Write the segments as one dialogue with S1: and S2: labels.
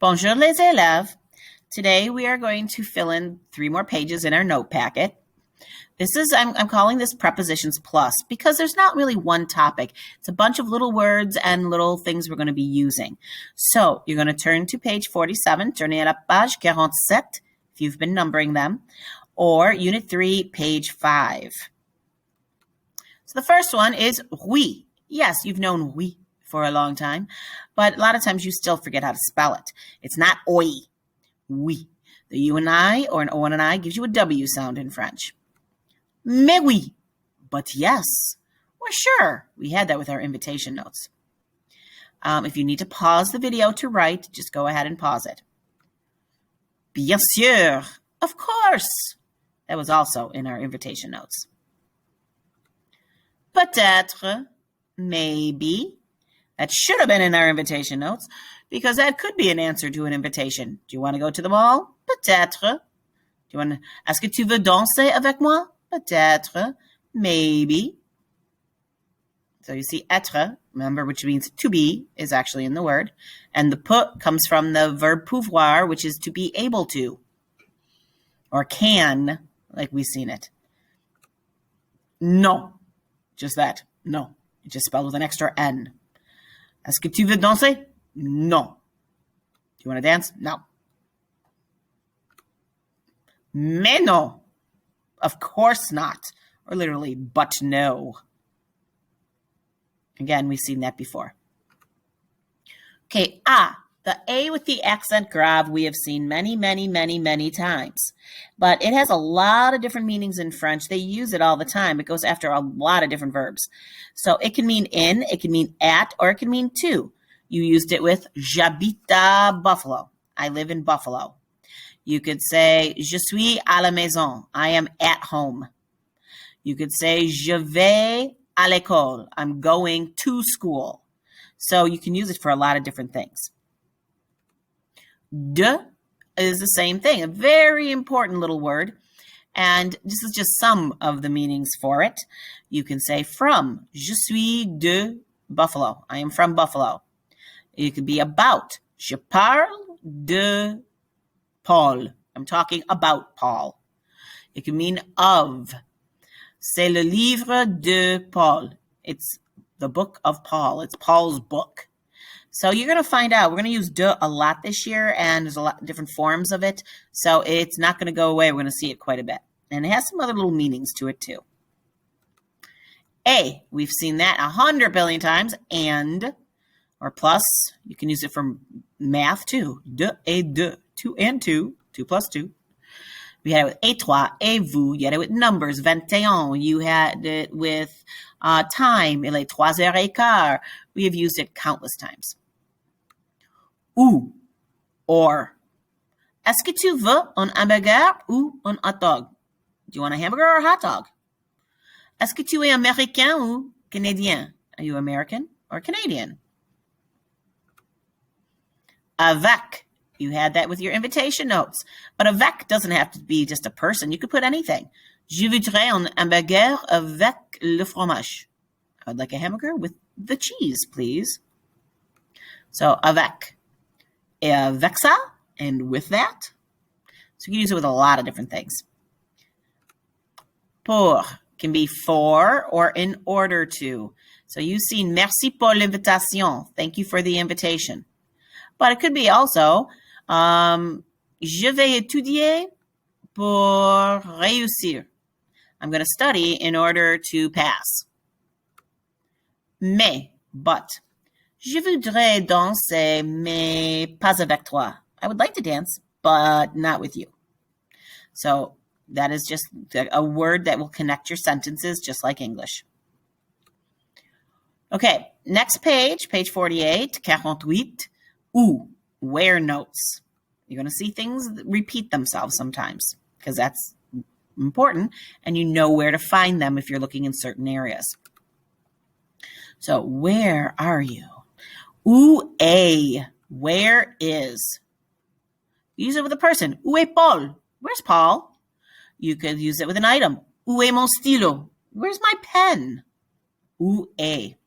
S1: Bonjour les élèves. Today we are going to fill in 3 more pages in our note packet. I'm calling this Prepositions Plus because there's not really one topic. It's a bunch of little words and little things we're going to be using. So you're going to turn to page 47, tournez à la page 47 if you've been numbering them, or Unit 3, page 5. So the first one is oui. Yes, you've known oui for a long time, but a lot of times you still forget how to spell it. It's not oi, oui. The U and I or an O and an I gives you a W sound in French. Mais oui, but yes, or sure. We had that with our invitation notes. If you need to pause the video to write, just go ahead and pause it. Bien sûr, of course. That was also in our invitation notes. Peut-être, maybe. That should have been in our invitation notes because that could be an answer to an invitation. Do you want to go to the mall? Peut-être. Do you want to, est-ce que tu veux danser avec moi? Peut-être, maybe. So you see être, remember, which means to be, is actually in the word. And the peut comes from the verb pouvoir, which is to be able to. Or can, like we've seen it. Non. Just that. No. It's just spelled with an extra N. Est-ce que tu veux danser? Non. Do you want to dance? No. Mais non. Of course not. Or literally, but no. Again, we've seen that before. Okay, the A with the accent grave we have seen many, many, many, many times. But it has a lot of different meanings in French. They use it all the time. It goes after a lot of different verbs. So it can mean in, it can mean at, or it can mean to. You used it with j'habite à Buffalo. I live in Buffalo. You could say je suis à la maison. I am at home. You could say je vais à l'école. I'm going to school. So you can use it for a lot of different things. De is the same thing, a very important little word. And this is just some of the meanings for it. You can say from. Je suis de Buffalo. I am from Buffalo. It could be about. Je parle de Paul. I'm talking about Paul. It can mean of. C'est le livre de Paul. It's the book of Paul. It's Paul's book. So you're going to find out. We're going to use de a lot this year, and there's a lot of different forms of it. So it's not going to go away. We're going to see it quite a bit. And it has some other little meanings to it, too. A, we've seen that 100 billion times. And, or plus, you can use it for math, too. De et deux. 2 and 2. 2 plus 2. We had it with et toi, et vous. You had it with numbers, 21. You had it with time, il est 3h15. We have used it countless times. Ou, or. Est-ce que tu veux un hamburger ou un hot dog? Do you want a hamburger or a hot dog? Est-ce que tu es américain ou canadien? Are you American or Canadian? Avec. You had that with your invitation notes. But avec doesn't have to be just a person. You could put anything. Je voudrais un hamburger avec le fromage. I would like a hamburger with the cheese, please. So, avec. Avec ça, and with that. So you can use it with a lot of different things. Pour can be for or in order to. So you've seen merci pour l'invitation. Thank you for the invitation. But it could be also je vais étudier pour réussir. I'm going to study in order to pass. Mais, but. Je voudrais danser, mais pas avec toi. I would like to dance, but not with you. So that is just a word that will connect your sentences just like English. Okay, next page, page 48, 48. Où, where notes. You're going to see things that repeat themselves sometimes because that's important, and you know where to find them if you're looking in certain areas. So where are you? Où est, where is. Use it with a person. Où est Paul? Where's Paul? You could use it with an item. Où est mon stylo? Where's my pen? Où est.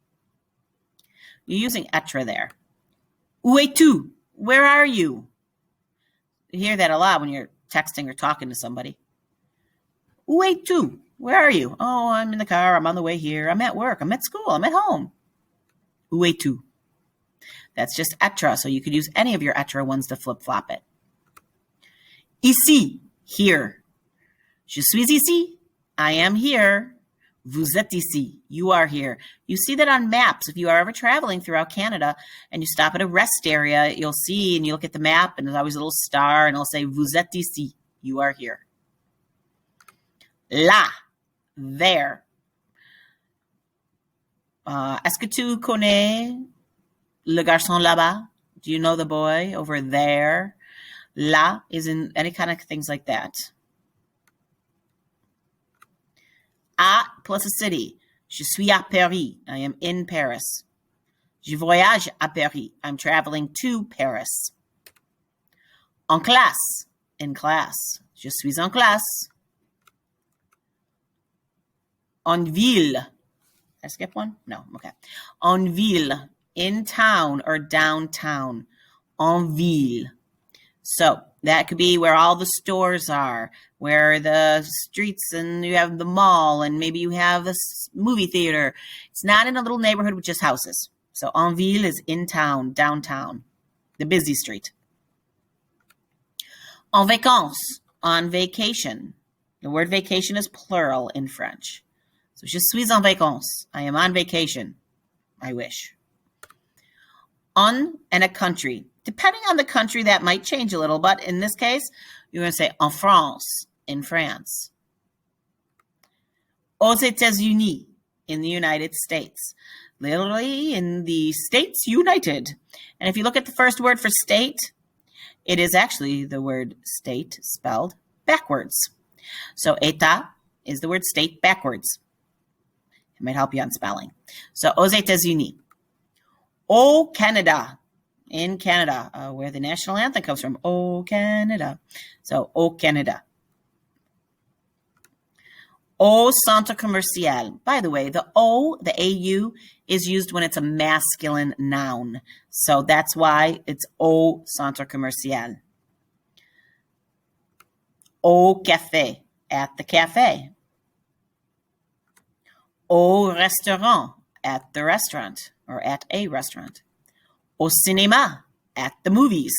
S1: You're using être there. Où es-tu? Where are you? You hear that a lot when you're texting or talking to somebody. Où es-tu? Where are you? Oh, I'm in the car. I'm on the way here. I'm at work. I'm at school. I'm at home. Où es-tu? That's just être, so you could use any of your être ones to flip-flop it. Ici, here. Je suis ici. I am here. Vous êtes ici. You are here. You see that on maps. If you are ever traveling throughout Canada and you stop at a rest area, you'll see and you look at the map and there's always a little star and it'll say, Vous êtes ici. You are here. Là. There. Est-ce que tu connais le garçon là-bas? Do you know the boy over there? Là is in any kind of things like that. À plus a city. Je suis à Paris. I am in Paris. Je voyage à Paris. I'm traveling to Paris. En classe. In class. Je suis en classe. En ville. Did I skip one? No. Okay. En ville. In town or downtown. En ville. So that could be where all the stores are, where the streets and you have the mall and maybe you have this movie theater. It's not in a little neighborhood with just houses. So en ville is in town, downtown, the busy street. En vacances, on vacation. The word vacation is plural in French. So je suis en vacances. I am on vacation. I wish. On and a country. Depending on the country, that might change a little, but in this case, you're going to say en France, in France. Aux États-Unis, in the United States. Literally, in the States United. And if you look at the first word for state, it is actually the word state spelled backwards. So état is the word state backwards. It might help you on spelling. So aux États-Unis. Au Canada. In Canada, where the national anthem comes from. Oh, Canada. So, au Canada. Au centre commercial. By the way, the O, the AU, is used when it's a masculine noun. So that's why it's au centre commercial. Au café. At the cafe. Au restaurant. At the restaurant. Or at a restaurant. Au cinéma, at the movies.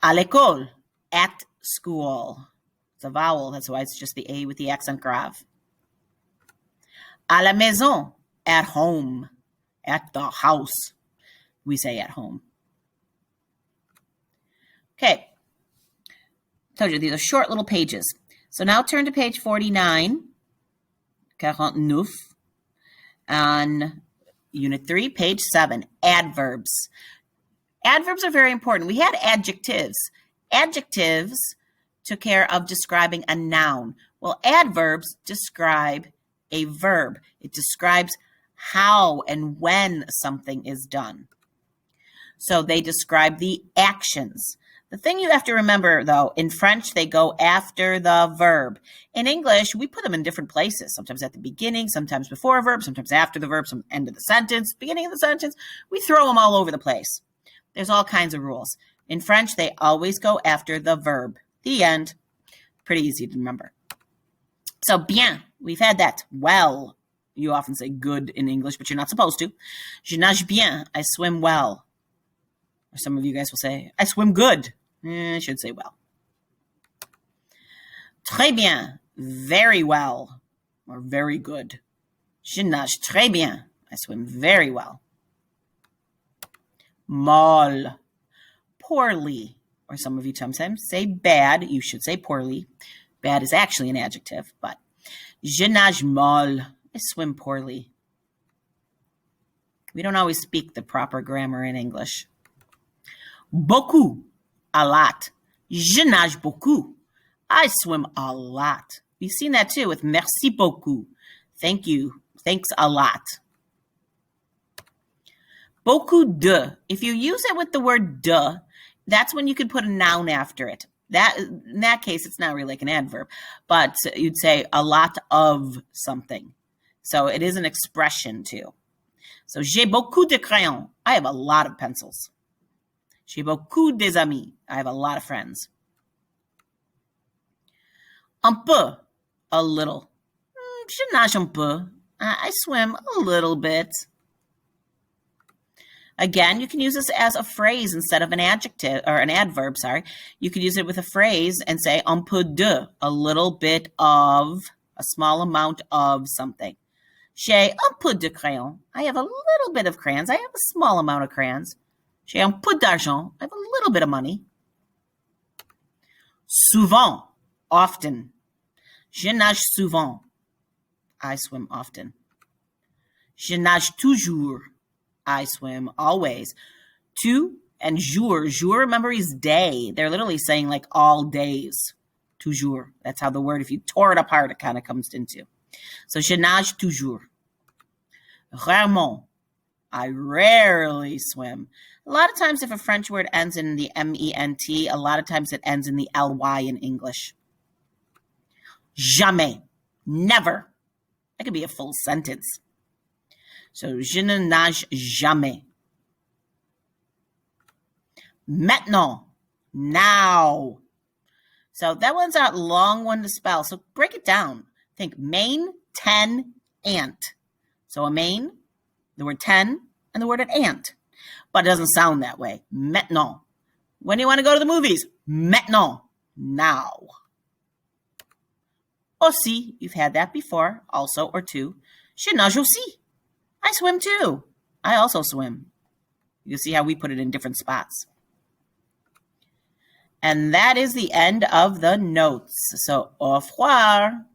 S1: À l'école, at school. It's a vowel, that's why it's just the A with the accent grave. À la maison, at home. At the house, we say at home. Okay. Told you, these are short little pages. So now turn to page 49. 49. On Unit 3, page 7, adverbs. Adverbs are very important. We had adjectives. Adjectives took care of describing a noun. Well, adverbs describe a verb. It describes how and when something is done. So they describe the actions. The thing you have to remember, though, in French, they go after the verb. In English, we put them in different places, sometimes at the beginning, sometimes before a verb, sometimes after the verb, some end of the sentence, beginning of the sentence. We throw them all over the place. There's all kinds of rules. In French, they always go after the verb. The end. Pretty easy to remember. So, bien, we've had that. Well, you often say good in English, but you're not supposed to. Je nage bien. I swim well. Or some of you guys will say, I swim good. I should say well. Très bien, very well, or very good. Je nage très bien. I swim very well. Mal, poorly, or some of you sometimes say bad. You should say poorly. Bad is actually an adjective, but je nage mal. I swim poorly. We don't always speak the proper grammar in English. Beaucoup. A lot. Je nage beaucoup. I swim a lot. We've seen that too with merci beaucoup. Thank you. Thanks a lot. Beaucoup de. If you use it with the word de, that's when you could put a noun after it. In that case, it's not really like an adverb, but you'd say a lot of something. So it is an expression too. So j'ai beaucoup de crayons. I have a lot of pencils. J'ai beaucoup des amis. I have a lot of friends. Un peu, a little. Je nage un peu. I swim a little bit. Again, you can use this as a phrase instead of an adjective or an adverb, sorry. You could use it with a phrase and say un peu de, a little bit of, a small amount of something. J'ai un peu de crayon. I have a little bit of crayons. I have a small amount of crayons. J'ai un peu d'argent. I have a little bit of money. Souvent, often. Je nage souvent. I swim often. Je nage toujours. I swim always. Tu and jour. Jour, remember, is day. They're literally saying like all days. Toujours. That's how the word, if you tore it apart, it kind of comes into. So je nage toujours. Rarement. I rarely swim. A lot of times if a French word ends in the M-E-N-T, a lot of times it ends in the L-Y in English. Jamais. Never. That could be a full sentence. So, je ne nage jamais. Maintenant. Now. So that one's a long one to spell. So break it down. Think main, ten, ant. So a main, the word ten, and the word an ant. But it doesn't sound that way. Maintenant. When do you want to go to the movies? Maintenant. Now. Aussi, you've had that before, also or too. Je nage aussi. I swim too. I also swim. You see how we put it in different spots. And that is the end of the notes. So, au revoir.